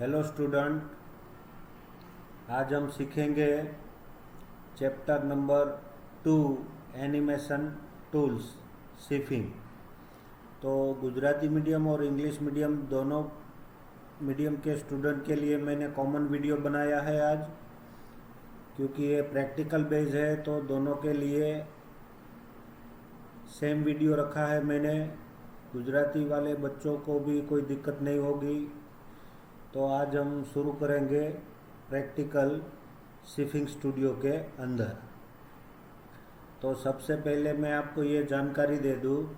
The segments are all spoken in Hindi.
हेलो स्टूडेंट, आज हम सीखेंगे चैप्टर नंबर 2 एनिमेशन टूल्स सिफिंग। तो गुजराती मीडियम और इंग्लिश मीडियम दोनों मीडियम के स्टूडेंट के लिए मैंने कॉमन वीडियो बनाया है आज, क्योंकि ये प्रैक्टिकल बेस है तो दोनों के लिए सेम वीडियो रखा है मैंने। गुजराती वाले बच्चों को भी कोई दिक्कत नहीं होगी। तो आज हम शुरू करेंगे प्रैक्टिकल सिफिंग स्टूडियो के अंदर। तो सबसे पहले मैं आपको ये जानकारी दे दूँ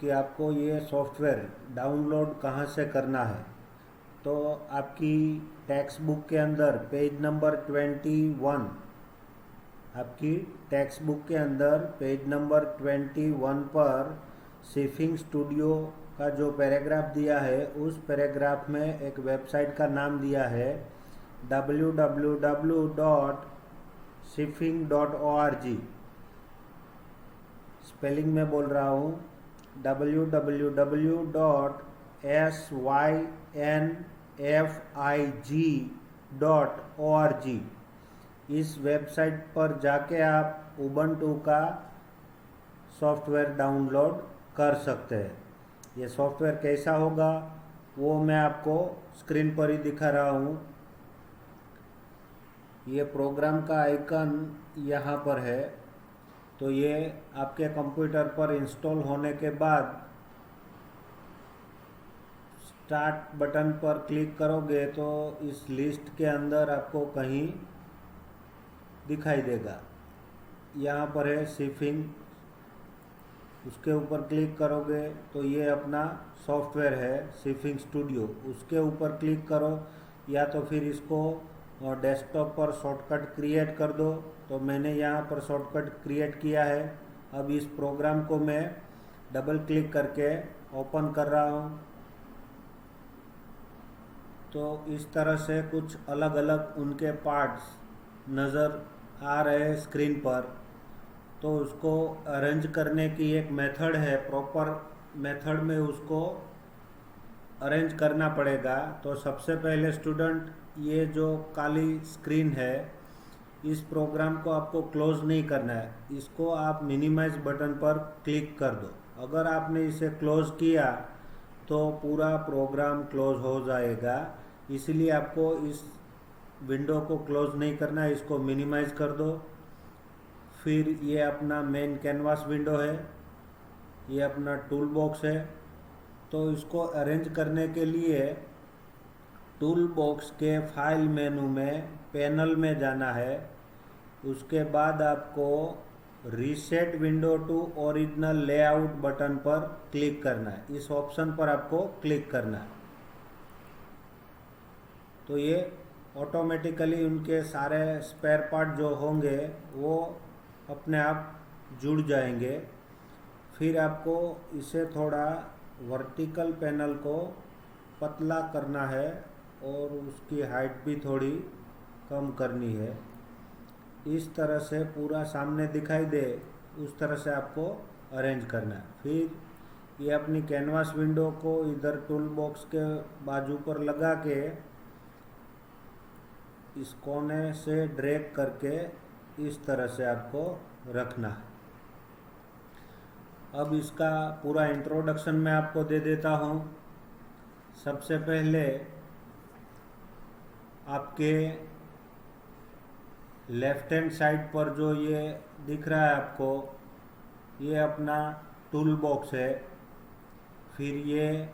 कि आपको ये सॉफ्टवेयर डाउनलोड कहाँ से करना है। तो आपकी टेक्स्ट बुक के अंदर पेज नंबर 21, आपकी टेक्स्ट बुक के अंदर पेज नंबर 21 पर सिफिंग स्टूडियो का जो पैराग्राफ दिया है, उस पैराग्राफ में एक वेबसाइट का नाम दिया है www.sifing.org। स्पेलिंग में बोल रहा हूँ, www.synfig.org। इस वेबसाइट पर जाके आप उबंटू का सॉफ्टवेयर डाउनलोड कर सकते हैं। ये सॉफ्टवेयर कैसा होगा वो मैं आपको स्क्रीन पर ही दिखा रहा हूँ। ये प्रोग्राम का आइकन यहाँ पर है। तो ये आपके कंप्यूटर पर इंस्टॉल होने के बाद स्टार्ट बटन पर क्लिक करोगे तो इस लिस्ट के अंदर आपको कहीं दिखाई देगा। यहाँ पर है सिफिंग, उसके ऊपर क्लिक करोगे तो ये अपना सॉफ्टवेयर है सिफिंग स्टूडियो। उसके ऊपर क्लिक करो या तो फिर इसको डेस्कटॉप पर शॉर्टकट क्रिएट कर दो। तो मैंने यहाँ पर शॉर्टकट क्रिएट किया है। अब इस प्रोग्राम को मैं डबल क्लिक करके ओपन कर रहा हूँ। तो इस तरह से कुछ अलग अलग उनके पार्ट्स नज़र आ रहे हैं स्क्रीन पर। तो उसको अरेंज करने की एक मेथड है, प्रॉपर मेथड में उसको अरेंज करना पड़ेगा। तो सबसे पहले स्टूडेंट, ये जो काली स्क्रीन है, इस प्रोग्राम को आपको क्लोज नहीं करना है। इसको आप मिनिमाइज बटन पर क्लिक कर दो। अगर आपने इसे क्लोज किया तो पूरा प्रोग्राम क्लोज हो जाएगा। इसलिए आपको इस विंडो को क्लोज नहीं करना है, इसको मिनिमाइज कर दो। फिर ये अपना मेन कैनवास विंडो है, ये अपना टूल बॉक्स है। तो इसको अरेंज करने के लिए टूल बॉक्स के फाइल मेनू में पैनल में जाना है। उसके बाद आपको reset window to original layout button पर क्लिक करना है। इस ऑप्शन पर आपको क्लिक करना है। तो ये ऑटोमेटिकली उनके सारे स्पेयर पार्ट जो होंगे वो अपने आप जुड़ जाएंगे। फिर आपको इसे थोड़ा वर्टिकल पैनल को पतला करना है और उसकी हाइट भी थोड़ी कम करनी है। इस तरह से पूरा सामने दिखाई दे उस तरह से आपको अरेंज करना है। फिर ये अपनी कैनवास विंडो को इधर टूल बॉक्स के बाजू पर लगा के इस कोने से ड्रैग करके इस तरह से आपको रखना है। अब इसका पूरा इंट्रोडक्शन मैं आपको दे देता हूँ। सबसे पहले आपके लेफ्ट हैंड साइड पर जो ये दिख रहा है आपको, ये अपना टूल बॉक्स है। फिर ये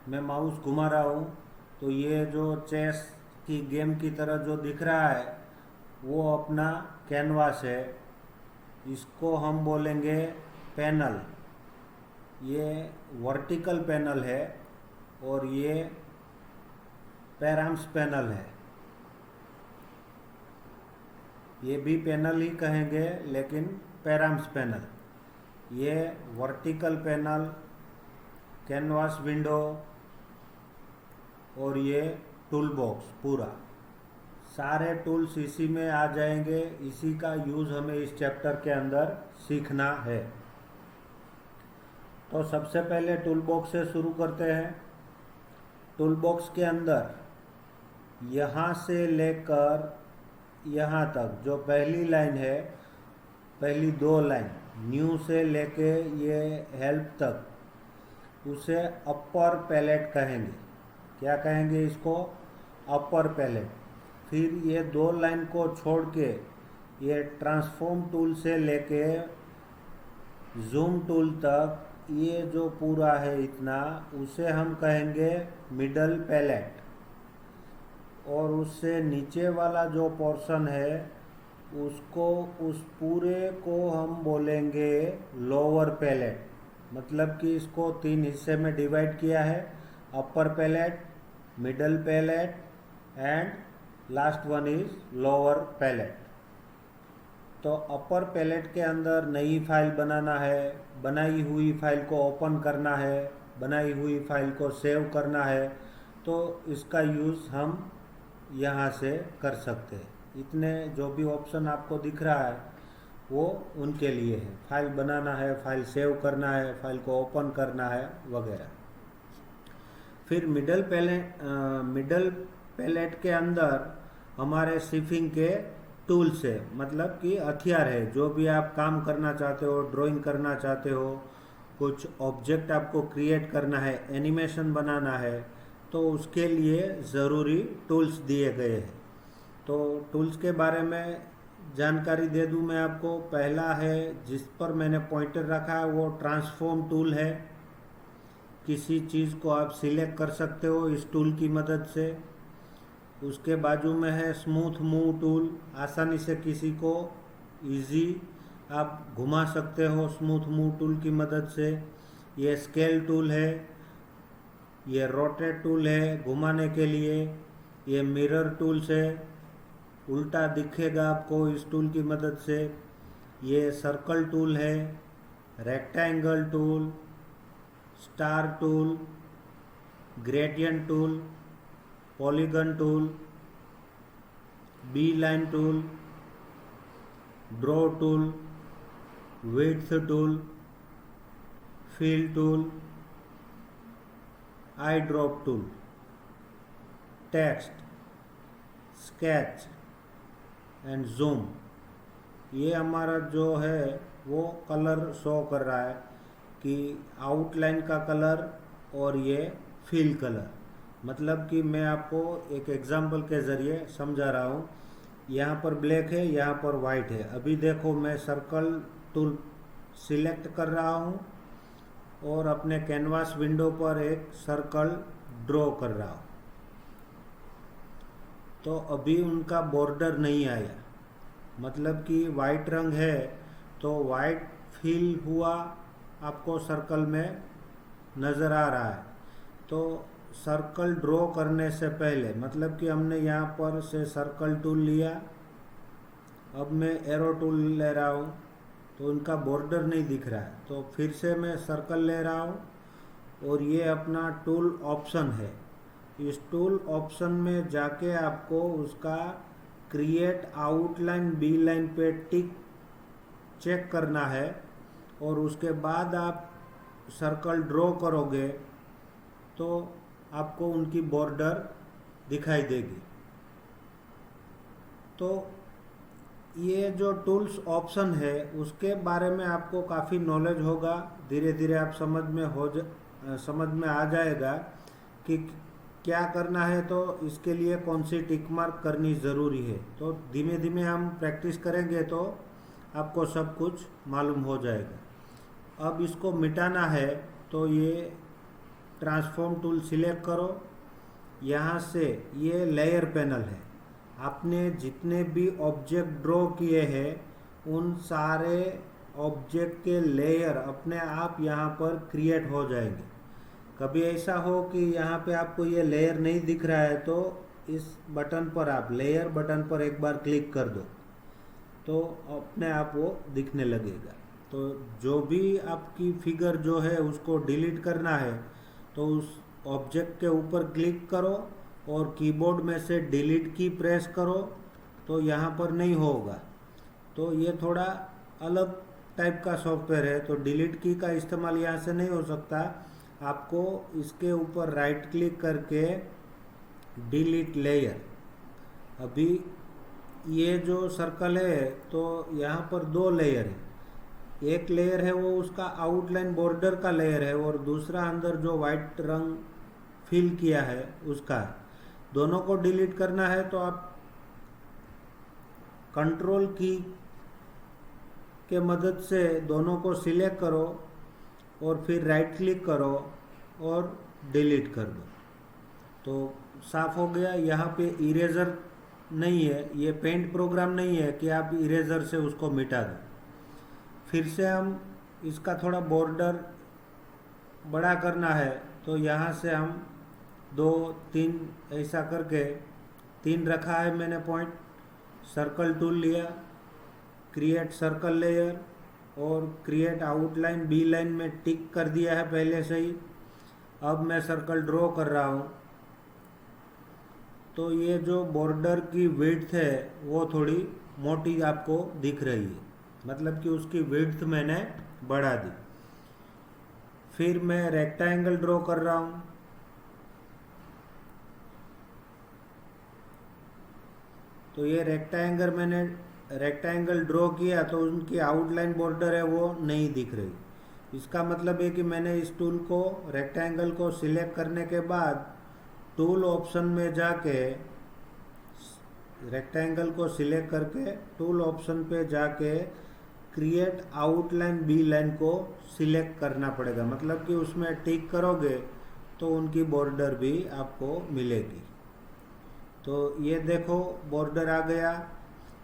मैं माउस घुमा रहा हूँ तो ये जो चेस की गेम की तरह जो दिख रहा है वो अपना कैनवास है। इसको हम बोलेंगे पैनल। ये वर्टिकल पैनल है और ये पैराम्स पैनल है। ये भी पैनल ही कहेंगे लेकिन पैराम्स पैनल। ये वर्टिकल पैनल, कैनवास विंडो और ये टूल बॉक्स, पूरा सारे टूल्स इसी में आ जाएंगे। इसी का यूज़ हमें इस चैप्टर के अंदर सीखना है। तो सबसे पहले टूल बॉक्स से शुरू करते हैं। टूल बॉक्स के अंदर यहाँ से लेकर यहाँ तक जो पहली लाइन है, पहली दो लाइन न्यू से लेके ये हेल्प तक, उसे अपर पैलेट कहेंगे। क्या कहेंगे इसको? अपर पैलेट। फिर ये दो लाइन को छोड़ के ये ट्रांसफॉर्म टूल से लेके जूम टूल तक ये जो पूरा है इतना, उसे हम कहेंगे मिडल पैलेट। और उससे नीचे वाला जो पोर्शन है उसको, उस पूरे को हम बोलेंगे लोअर पैलेट। मतलब कि इसको तीन हिस्से में डिवाइड किया है, upper palate, middle palate and last one is lower palate. तो अपर पैलेट के अंदर नई फाइल बनाना है, बनाई हुई फाइल को ओपन करना है, बनाई हुई फाइल को सेव करना है, तो इसका यूज़ हम यहाँ से कर सकते हैं। इतने जो भी ऑप्शन आपको दिख रहा है वो उनके लिए है। फाइल बनाना है, फाइल सेव करना है, फाइल को ओपन करना है वगैरह। फिर मिडल पैलेट के अंदर हमारे सिफिंग के टूल्स है, मतलब कि हथियार है। जो भी आप काम करना चाहते हो, ड्राइंग करना चाहते हो, कुछ ऑब्जेक्ट आपको क्रिएट करना है, एनिमेशन बनाना है, तो उसके लिए ज़रूरी टूल्स दिए गए हैं। तो टूल्स के बारे में जानकारी दे दूं मैं आपको। पहला है, जिस पर मैंने पॉइंटर रखा है, वो ट्रांसफॉर्म टूल है। किसी चीज़ को आप सिलेक्ट कर सकते हो इस टूल की मदद से। उसके बाजू में है स्मूथ मूव टूल, आसानी से किसी को इजी आप घुमा सकते हो स्मूथ मूव टूल की मदद से। ये स्केल टूल है, ये रोटेट टूल है घुमाने के लिए, ये मिरर टूल्स है, उल्टा दिखेगा आपको इस टूल की मदद से। ये सर्कल टूल है, rectangle tool, star tool, gradient tool, polygon tool, B line tool, draw tool, width tool, fill tool, eye drop tool, text, sketch and zoom. ये हमारा जो है वो कलर शो कर रहा है कि आउटलाइन का कलर और ये फिल कलर। मतलब कि मैं आपको एक एग्जांपल के ज़रिए समझा रहा हूँ। यहाँ पर ब्लैक है, यहाँ पर वाइट है। अभी देखो मैं सर्कल टूल सिलेक्ट कर रहा हूँ और अपने कैनवास विंडो पर एक सर्कल ड्रॉ कर रहा हूँ। तो अभी उनका बॉर्डर नहीं आया, मतलब कि वाइट रंग है तो वाइट फिल हुआ आपको सर्कल में नज़र आ रहा है। तो सर्कल ड्रॉ करने से पहले, मतलब कि हमने यहाँ पर से सर्कल टूल लिया, अब मैं एरो टूल ले रहा हूँ तो उनका बॉर्डर नहीं दिख रहा है, तो फिर से मैं सर्कल ले रहा हूँ और ये अपना टूल ऑप्शन है। इस टूल ऑप्शन में जाके आपको उसका क्रिएट आउटलाइन बी लाइन पे टिक चेक करना है और उसके बाद आप सर्कल ड्रॉ करोगे तो आपको उनकी बॉर्डर दिखाई देगी। तो ये जो टूल्स ऑप्शन है उसके बारे में आपको काफ़ी नॉलेज होगा, धीरे धीरे आप समझ में आ जाएगा कि क्या करना है, तो इसके लिए कौन सी टिक मार्क करनी ज़रूरी है। तो धीमे धीमे हम प्रैक्टिस करेंगे तो आपको सब कुछ मालूम हो जाएगा। अब इसको मिटाना है तो ये ट्रांसफॉर्म टूल सिलेक्ट करो। यहाँ से ये लेयर पैनल है, आपने जितने भी ऑब्जेक्ट ड्रॉ किए हैं उन सारे ऑब्जेक्ट के लेयर अपने आप यहाँ पर क्रिएट हो जाएंगे। कभी ऐसा हो कि यहाँ पे आपको ये लेयर नहीं दिख रहा है तो इस बटन पर, आप लेयर बटन पर एक बार क्लिक कर दो तो अपने आप वो दिखने लगेगा। तो जो भी आपकी फिगर जो है उसको डिलीट करना है तो उस ऑब्जेक्ट के ऊपर क्लिक करो और कीबोर्ड में से डिलीट की प्रेस करो, तो यहाँ पर नहीं होगा। तो ये थोड़ा अलग टाइप का सॉफ्टवेयर है, तो डिलीट की का इस्तेमाल यहाँ से नहीं हो सकता। आपको इसके ऊपर राइट क्लिक करके डिलीट लेयर, अभी ये जो सर्कल है तो यहाँ पर दो लेयर है। एक लेयर है वो उसका आउटलाइन बॉर्डर का लेयर है, और दूसरा अंदर जो वाइट रंग फिल किया है उसका है। दोनों को डिलीट करना है तो आप कंट्रोल की के मदद से दोनों को सिलेक्ट करो और फिर राइट क्लिक करो और डिलीट कर दो, तो साफ हो गया। यहाँ पे इरेजर नहीं है, ये पेंट प्रोग्राम नहीं है कि आप इरेजर से उसको मिटा दो। फिर से हम इसका थोड़ा बॉर्डर बड़ा करना है, तो यहाँ से हम 2 3 ऐसा करके 3 रखा है मैंने पॉइंट। सर्कल टूल लिया, क्रिएट सर्कल लेयर और क्रिएट आउटलाइन बी लाइन में टिक कर दिया है पहले से ही। अब मैं सर्कल ड्रॉ कर रहा हूँ, तो ये जो बॉर्डर की विड्थ है वो थोड़ी मोटी आपको दिख रही है, मतलब कि उसकी विड्थ मैंने बढ़ा दी। फिर मैं रेक्टेंगल ड्रॉ कर रहा हूँ, तो ये रेक्टेंगल ड्रॉ किया तो उनकी आउटलाइन बॉर्डर है वो नहीं दिख रही। इसका मतलब है कि मैंने इस टूल को, रेक्टेंगल को सिलेक्ट करने के बाद टूल ऑप्शन में जाके, रेक्टेंगल को सिलेक्ट करके टूल ऑप्शन पे जाके क्रिएट आउटलाइन बी लाइन को सिलेक्ट करना पड़ेगा। मतलब कि उसमें टिक करोगे तो उनकी बॉर्डर भी आपको मिलेगी। तो ये देखो बॉर्डर आ गया।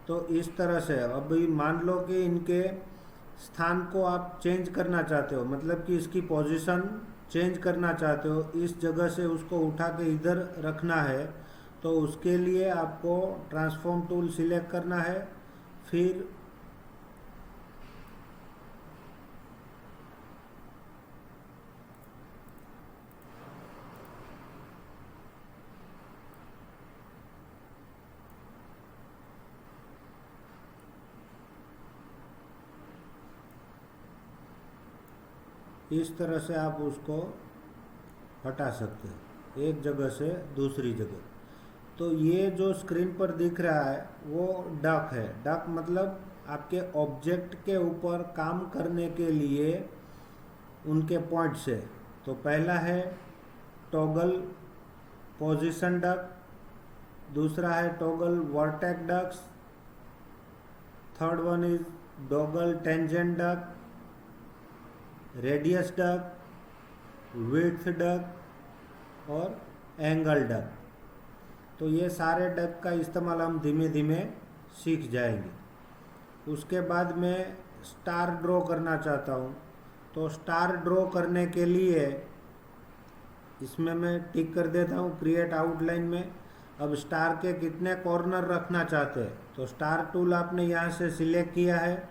तो इस तरह से अभी मान लो कि इनके स्थान को आप चेंज करना चाहते हो, मतलब कि इसकी पोजीशन चेंज करना चाहते हो, इस जगह से उसको उठा के इधर रखना है, तो उसके लिए आपको ट्रांसफॉर्म टूल सिलेक्ट करना है। फिर इस तरह से आप उसको हटा सकते हैं एक जगह से दूसरी जगह। तो ये जो स्क्रीन पर दिख रहा है वो डक है। डक मतलब आपके ऑब्जेक्ट के ऊपर काम करने के लिए उनके पॉइंट्स है। तो पहला है टॉगल पोजीशन डक, दूसरा है toggle vertex ducks, third one is toggle tangent duck, radius duck, width duck और एंगल डक। तो ये सारे डक का इस्तेमाल हम धीमे धीमे सीख जाएंगे। उसके बाद मैं स्टार ड्रॉ करना चाहता हूँ, तो स्टार ड्रॉ करने के लिए इसमें मैं टिक कर देता हूँ क्रिएट आउटलाइन में। अब स्टार के कितने कॉर्नर रखना चाहते हैं, तो स्टार टूल आपने यहाँ से सिलेक्ट किया है।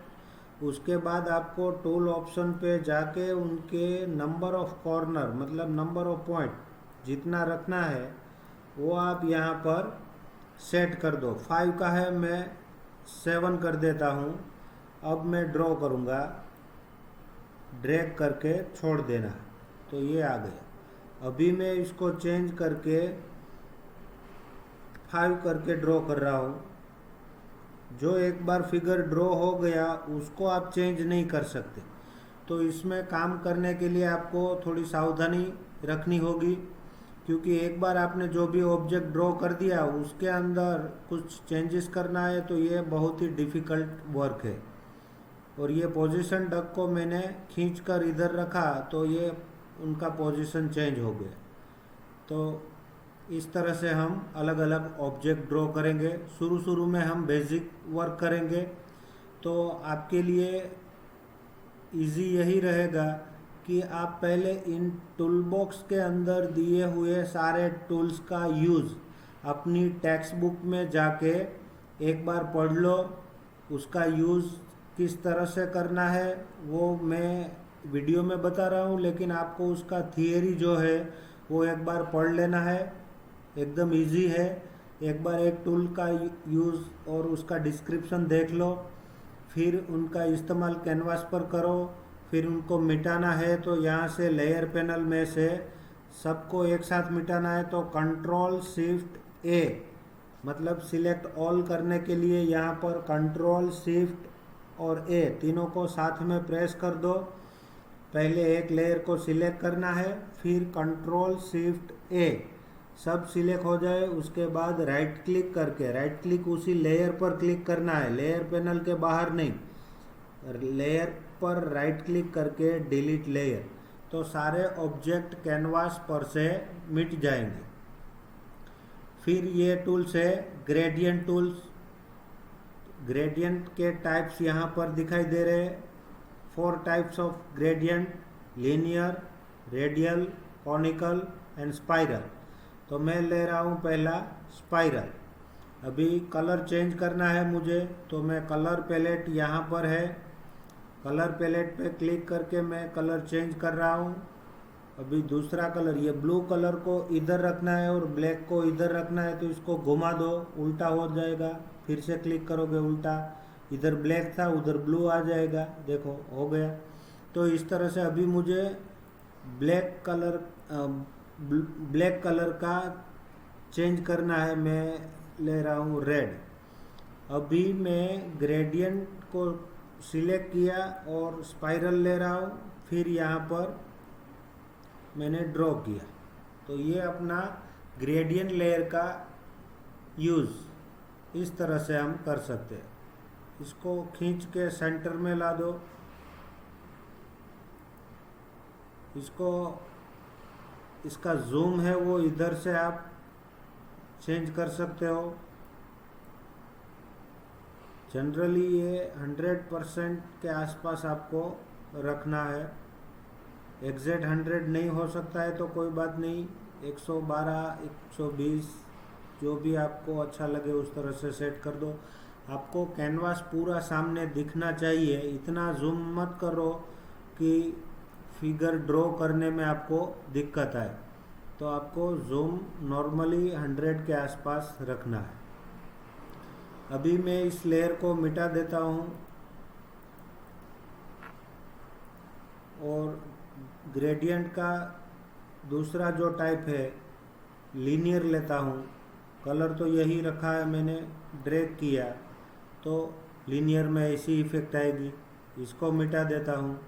उसके बाद आपको टूल ऑप्शन पे जाके उनके नंबर ऑफ कॉर्नर, मतलब नंबर ऑफ पॉइंट जितना रखना है वो आप यहाँ पर सेट कर दो। 5 का है, मैं 7 कर देता हूँ। अब मैं ड्रॉ करूँगा, ड्रैग करके छोड़ देना, तो ये आ गया। अभी मैं इसको चेंज करके 5 करके ड्रॉ कर रहा हूँ। जो एक बार फिगर ड्रॉ हो गया उसको आप चेंज नहीं कर सकते। तो इसमें काम करने के लिए आपको थोड़ी सावधानी रखनी होगी, क्योंकि एक बार आपने जो भी ऑब्जेक्ट ड्रॉ कर दिया उसके अंदर कुछ चेंजेस करना है तो ये बहुत ही डिफ़िकल्ट वर्क है। और ये पोजीशन डक को मैंने खींच कर इधर रखा तो ये उनका पोजीशन चेंज हो गया। तो इस तरह से हम अलग अलग ऑब्जेक्ट ड्रॉ करेंगे। शुरू में हम बेसिक वर्क करेंगे, तो आपके लिए इजी यही रहेगा कि आप पहले इन टूल बॉक्स के अंदर दिए हुए सारे टूल्स का यूज़ अपनी टेक्स्ट बुक में जाके एक बार पढ़ लो। उसका यूज़ किस तरह से करना है वो मैं वीडियो में बता रहा हूँ, लेकिन आपको उसका थियरी जो है वो एक बार पढ़ लेना है। एकदम इजी है। एक बार एक टूल का यूज़ और उसका डिस्क्रिप्शन देख लो, फिर उनका इस्तेमाल कैनवास पर करो। फिर उनको मिटाना है तो यहाँ से लेयर पैनल में से सबको एक साथ मिटाना है, तो कंट्रोल शिफ्ट ए मतलब सिलेक्ट ऑल करने के लिए यहाँ पर कंट्रोल शिफ्ट और ए तीनों को साथ में प्रेस कर दो। पहले एक लेयर को सिलेक्ट करना है, फिर कंट्रोल शिफ्ट ए सब सिलेक्ट हो जाए, उसके बाद राइट क्लिक करके राइट क्लिक उसी लेयर पर क्लिक करना है, लेयर पैनल के बाहर नहीं, लेयर पर राइट क्लिक करके डिलीट लेयर, तो सारे ऑब्जेक्ट कैनवास पर से मिट जाएंगे। फिर ये टूल्स है ग्रेडियंट टूल्स। ग्रेडियंट के टाइप्स यहाँ पर दिखाई दे रहे हैं। 4 types of gradient: linear, radial, conical and spiral. तो मैं ले रहा हूँ पहला स्पाइरल। अभी कलर चेंज करना है मुझे, तो मैं कलर पैलेट यहाँ पर है, कलर पैलेट पे क्लिक करके मैं कलर चेंज कर रहा हूँ। अभी दूसरा कलर, ये ब्लू कलर को इधर रखना है और ब्लैक को इधर रखना है, तो इसको घुमा दो, उल्टा हो जाएगा। फिर से क्लिक करोगे उल्टा, इधर ब्लैक था उधर ब्लू आ जाएगा, देखो हो गया। तो इस तरह से अभी मुझे ब्लैक कलर का चेंज करना है, मैं ले रहा हूँ रेड। अभी मैं ग्रेडियंट को सिलेक्ट किया और स्पाइरल ले रहा हूँ, फिर यहाँ पर मैंने ड्रॉ किया। तो ये अपना ग्रेडियंट लेयर का यूज़ इस तरह से हम कर सकते हैं। इसको खींच के सेंटर में ला दो, इसको इसका जूम है वो इधर से आप चेंज कर सकते हो। जनरली ये 100% के आसपास आपको रखना है, एग्जैक्ट 100 नहीं हो सकता है तो कोई बात नहीं, 112, 120 जो भी आपको अच्छा लगे उस तरह से सेट कर दो। आपको कैनवास पूरा सामने दिखना चाहिए, इतना जूम मत करो कि फिगर ड्रॉ करने में आपको दिक्कत आए। तो आपको जूम नॉर्मली 100 के आसपास रखना है। अभी मैं इस लेयर को मिटा देता हूँ और ग्रेडियंट का दूसरा जो टाइप है लीनियर लेता हूँ। कलर तो यही रखा है, मैंने ड्रैग किया तो लीनियर में ऐसी इफेक्ट आएगी। इसको मिटा देता हूँ।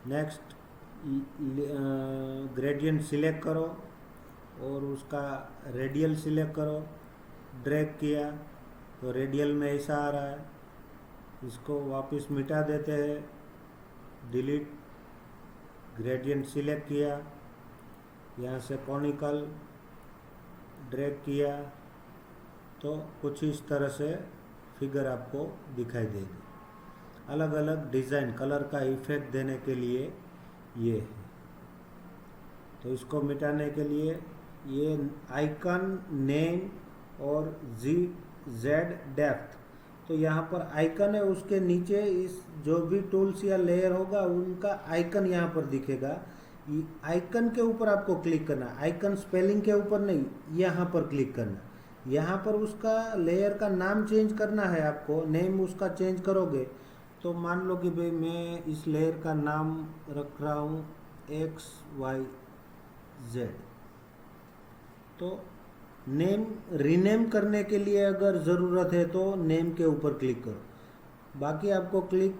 नेक्स्ट ग्रेडियंट सिलेक्ट करो और उसका रेडियल सिलेक्ट करो, ड्रैग किया तो रेडियल में ऐसा आ रहा है। इसको वापस मिटा देते हैं, डिलीट। ग्रेडियंट सिलेक्ट किया, यहाँ से कॉनिकल ड्रैग किया तो कुछ इस तरह से फिगर आपको दिखाई देगी। अलग अलग डिज़ाइन कलर का इफेक्ट देने के लिए ये है। तो इसको मिटाने के लिए ये आइकन नेम और जेड डेप्थ, तो यहाँ पर आइकन है, उसके नीचे इस जो भी टूल्स या लेयर होगा उनका आइकन यहाँ पर दिखेगा। आइकन के ऊपर आपको क्लिक करना, आइकन स्पेलिंग के ऊपर नहीं, यहाँ पर क्लिक करना। यहाँ पर उसका लेयर का नाम चेंज करना है आपको, नेम उसका चेंज करोगे तो मान लो कि भाई मैं इस लेयर का नाम रख रहा हूँ XYZ। तो नेम रीनेम करने के लिए अगर ज़रूरत है तो नेम के ऊपर क्लिक करो। बाकी आपको क्लिक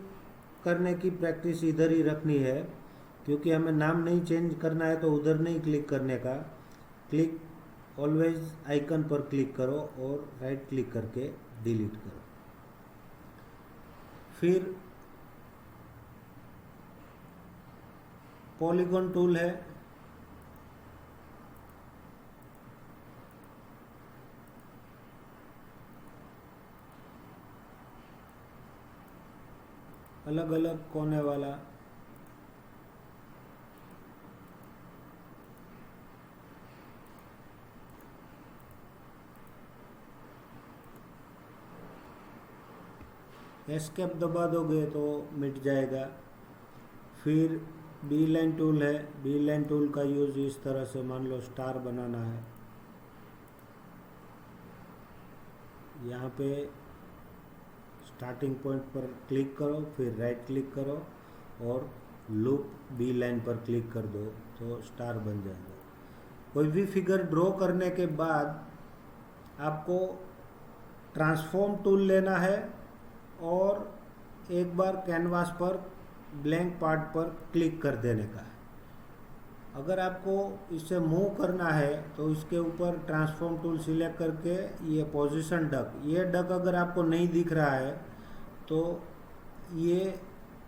करने की प्रैक्टिस इधर ही रखनी है, क्योंकि हमें नाम नहीं चेंज करना है तो उधर नहीं क्लिक करने का। क्लिक ऑलवेज आइकन पर क्लिक करो और राइट क्लिक करके डिलीट करो। फिर पॉलीगॉन टूल है, अलग अलग कोने वाला। एस्केप दबा दोगे तो मिट जाएगा। फिर बी लाइन टूल है, बी लाइन टूल का यूज़ इस तरह से, मान लो स्टार बनाना है, यहाँ पे स्टार्टिंग पॉइंट पर क्लिक करो, फिर राइट क्लिक करो और लूप बी लाइन पर क्लिक कर दो तो स्टार बन जाएगा। कोई भी फिगर ड्रॉ करने के बाद आपको ट्रांसफॉर्म टूल लेना है और एक बार कैनवास पर ब्लैंक पार्ट पर क्लिक कर देने का है। अगर आपको इसे मूव करना है तो इसके ऊपर ट्रांसफॉर्म टूल सिलेक्ट करके ये पोजीशन डक, ये डक अगर आपको नहीं दिख रहा है तो ये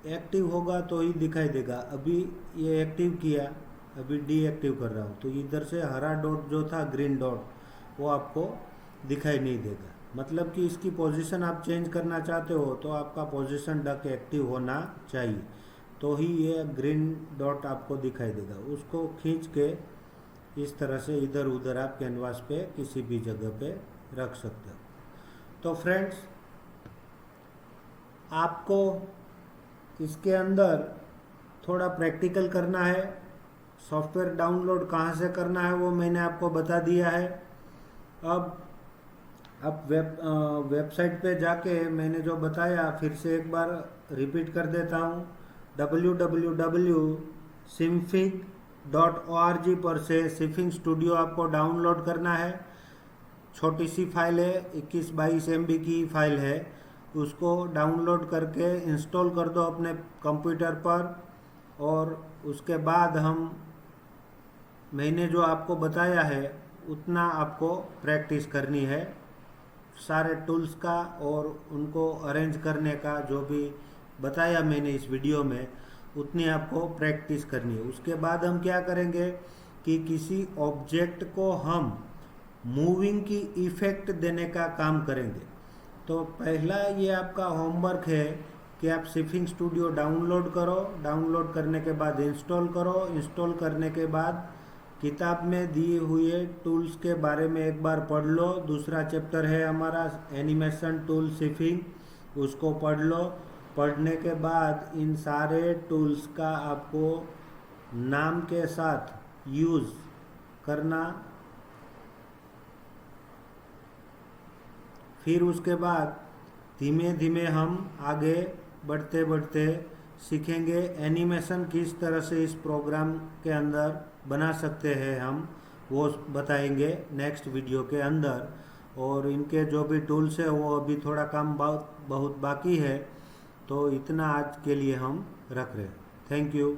एक्टिव होगा तो ही दिखाई देगा। अभी ये एक्टिव किया, अभी डीएक्टिव कर रहा हूँ तो इधर से हरा डॉट जो था, ग्रीन डॉट, वो आपको दिखाई नहीं देगा। मतलब कि इसकी पोजीशन आप चेंज करना चाहते हो तो आपका पोजीशन डक एक्टिव होना चाहिए, तो ही ये ग्रीन डॉट आपको दिखाई देगा। उसको खींच के इस तरह से इधर उधर आप कैनवास पे किसी भी जगह पे रख सकते हो। तो फ्रेंड्स, आपको इसके अंदर थोड़ा प्रैक्टिकल करना है। सॉफ्टवेयर डाउनलोड कहाँ से करना है वो मैंने आपको बता दिया है। अब आप वेबसाइट पे जाके मैंने जो बताया फिर से एक बार रिपीट कर देता हूँ। www.simfig.org पर से सिफिंग स्टूडियो आपको डाउनलोड करना है। छोटी सी फाइल है, 21-22 MB की फाइल है। उसको डाउनलोड करके इंस्टॉल कर दो अपने कंप्यूटर पर, और उसके बाद मैंने जो आपको बताया है उतना आपको प्रैक्टिस करनी है सारे टूल्स का, और उनको अरेंज करने का जो भी बताया मैंने इस वीडियो में, उतनी आपको प्रैक्टिस करनी है। उसके बाद हम क्या करेंगे कि किसी ऑब्जेक्ट को हम मूविंग की इफ़ेक्ट देने का काम करेंगे। तो पहला ये आपका होमवर्क है कि आप सिफिंग स्टूडियो डाउनलोड करो, डाउनलोड करने के बाद इंस्टॉल करो, इंस्टॉल करने के बाद किताब में दिए हुए टूल्स के बारे में एक बार पढ़ लो। दूसरा चैप्टर है हमारा एनिमेशन टूल सिफिंग, उसको पढ़ लो। पढ़ने के बाद इन सारे टूल्स का आपको नाम के साथ यूज़ करना, फिर उसके बाद धीमे धीमे हम आगे बढ़ते बढ़ते सीखेंगे एनिमेशन किस तरह से इस प्रोग्राम के अंदर बना सकते हैं हम, वो बताएंगे नेक्स्ट वीडियो के अंदर। और इनके जो भी टूल्स है वो अभी थोड़ा काम बहुत बाकी है। तो इतना आज के लिए हम रख रहे हैं। Thank you.